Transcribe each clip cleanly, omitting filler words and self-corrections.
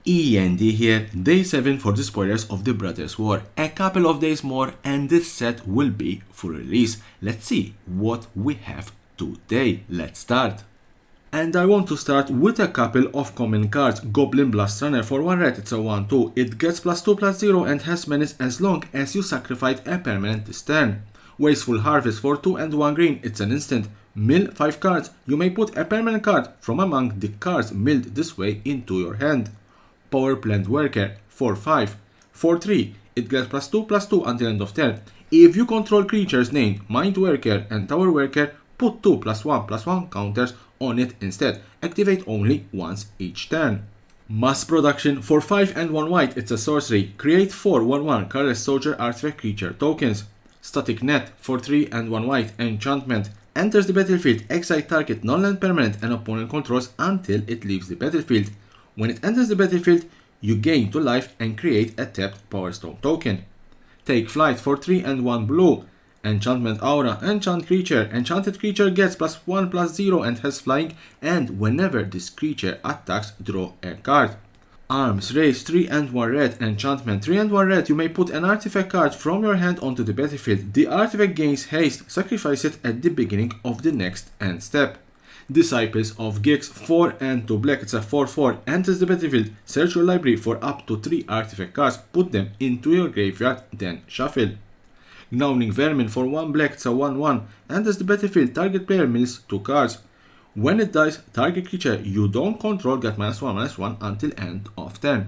E.N.D here, day 7 for the spoilers of the Brothers War. A couple of days more and this set will be for release. Let's see what we have today. Let's start. And I want to start with a couple of common cards. Goblin Blast Runner for 1 red, it's a 1-2. It gets +2/+0 and has menace as long as you sacrifice a permanent this turn. Wasteful Harvest for 2 and 1 green, it's an instant. Mill 5 cards. You may put a permanent card from among the cards milled this way into your hand. Power Plant Worker for 5. For 3, it gets +2/+2 until end of turn. If you control creatures named Mind Worker and Tower Worker, put 2 +1/+1 counters on it instead. Activate only once each turn. Mass Production for 5 and 1 white, it's a sorcery. Create 4 1/1 colorless soldier artifact creature tokens. Static Net for 3 and 1 white, enchantment. Enters the battlefield, exile target non-land permanent an opponent controls until it leaves the battlefield. When it enters the battlefield, you gain 2 life and create a tapped Power Stone token. Take Flight for 3 and 1 blue. Enchantment Aura, enchant creature. Enchanted creature gets +1/+0 and has flying, and whenever this creature attacks, draw a card. Arms Race 3 and 1 red, enchantment 3 and 1 red. You may put an artifact card from your hand onto the battlefield. The artifact gains haste, sacrifice it at the beginning of the next end step. Disciples of Gix 4 and 2 black, it's a 4/4. Enters the battlefield, search your library for up to 3 artifact cards, put them into your graveyard, then shuffle. Gnawing Vermin for 1 black, it's a 1/1. Enters the battlefield, target player mills 2 cards. When it dies, target creature you don't control get -1/-1 until end of turn.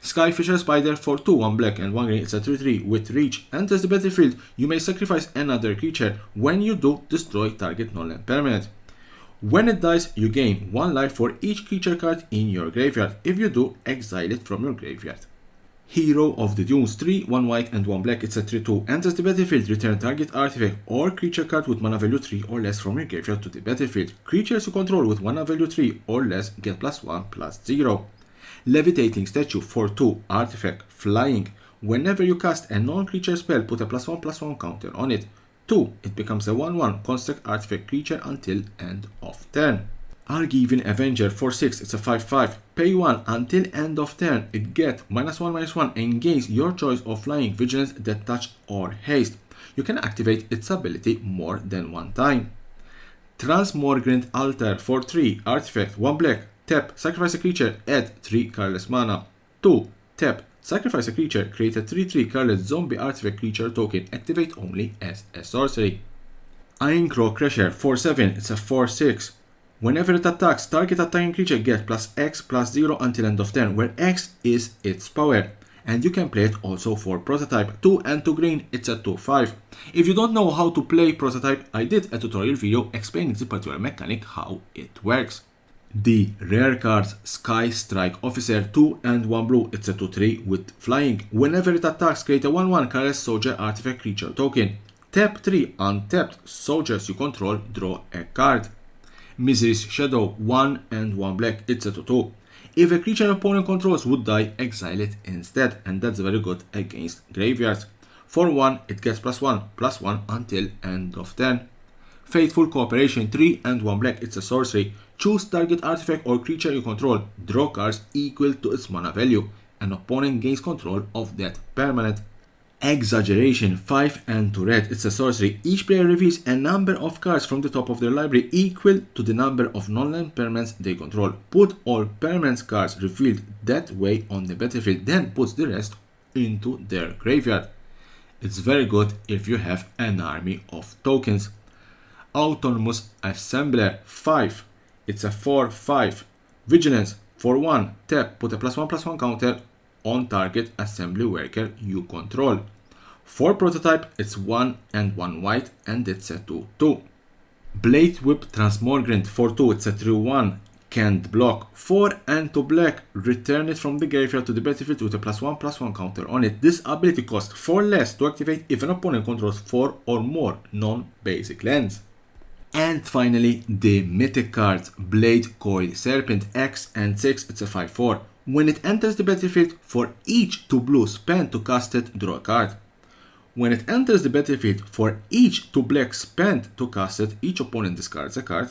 Skyfisher Spider for 2 1 black and 1 green, it's a 3/3 with reach. Enters the battlefield, you may sacrifice another creature. When you do, destroy target non-land permanent. When it dies, you gain 1 life for each creature card in your graveyard. If you do, exile it from your graveyard. Hero of the Dunes 3 1 white and 1 black, it's a 3/2. Enters the battlefield, return target artifact or creature card with mana value 3 or less from your graveyard to the battlefield. Creatures you control with mana value 3 or less get +1/+0. Levitating Statue for 2 artifact flying. Whenever you cast a non-creature spell, put a +1/+1 counter on it. 2, it becomes a 1/1 construct artifact creature until end of turn. Argiven Avenger for 6, it's a 5/5. Pay 1 until end of turn. It gets -1/-1 and gains your choice of flying, vigilance, death touch or haste. You can activate its ability more than 1 time. Transmogrant Altar for 3 artifact 1 black. Tap, sacrifice a creature, add 3 colorless mana. 2, tap, sacrifice a creature, create a 3/3 colorless zombie artifact creature token, activate only as a sorcery. Ironclaw Crusher for 7, it's a 4/6. Whenever it attacks, target attacking creature gets +X/+0 until end of turn, where X is its power. And you can play it also for Prototype 2 and 2 green, it's a 2/5. If you don't know how to play Prototype, I did a tutorial video explaining the particular mechanic, how it works. The rare cards Sky Strike Officer 2 and 1 blue, it's a 2/3 with flying. Whenever it attacks, create a 1/1 colorless soldier artifact creature token. Tap 3 untapped soldiers you control, draw a card. Misery's Shadow 1 and 1 black, it's a 2/2. If a creature an opponent controls would die, exile it instead, and that's very good against graveyards. For 1, it gets +1/+1 until end of turn. Faithful Cooperation 3 and 1 black, it's a sorcery. Choose target artifact or creature you control, draw cards equal to its mana value. An opponent gains control of that permanent. Exaggeration 5 and 2 red, it's a sorcery. Each player reveals a number of cards from the top of their library equal to the number of non-land permanents they control. Put all permanent cards revealed that way on the battlefield, then puts the rest into their graveyard. It's very good if you have an army of tokens. Autonomous Assembler 5, it's a 4/5. Vigilance for 1, tap, put a +1/+1 counter on target assembly worker you control. For Prototype, it's 1 and 1 white and it's a 2/2. Blade Whip Transmogrant for 2, it's a 3/1. Can't block. 4 and 2 black, return it from the graveyard to the battlefield with a +1/+1 counter on it. This ability costs 4 less to activate if an opponent controls 4 or more non-basic lands. And finally, the mythic cards Blade Coil Serpent X and 6, it's a 5/4. When it enters the battlefield, for each 2 blue spent to cast it, draw a card. When it enters the battlefield, for each 2 black spent to cast it, each opponent discards a card.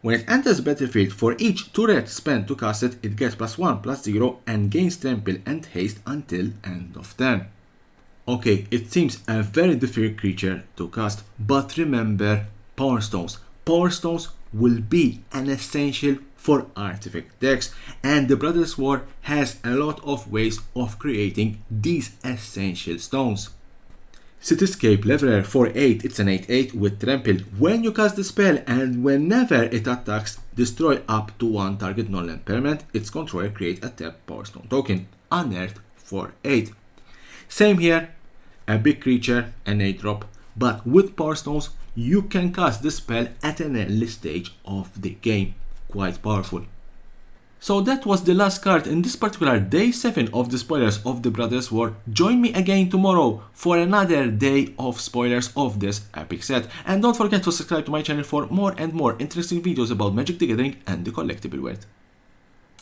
When it enters the battlefield, for each 2 red spent to cast it, it gets +1, +0 and gains trample and haste until end of turn. Okay, it seems a very difficult creature to cast, but remember Power Stones. Power Stones will be an essential for artifact decks, and the Brothers War has a lot of ways of creating these essential stones. Cityscape Leveler for 8, it's an 8/8 with trample. When you cast the spell and whenever it attacks, destroy up to 1 target non-land permanent, its controller create a tapped Power Stone token, unearthed for 8. Same here, a big creature, an 8 drop, but with Power Stones you can cast the spell at an early stage of the game. Quite powerful. So that was the last card in this particular day 7 of the spoilers of the Brothers War. Join me again tomorrow for another day of spoilers of this epic set. And don't forget to subscribe to my channel for more and more interesting videos about Magic the Gathering and the collectible world.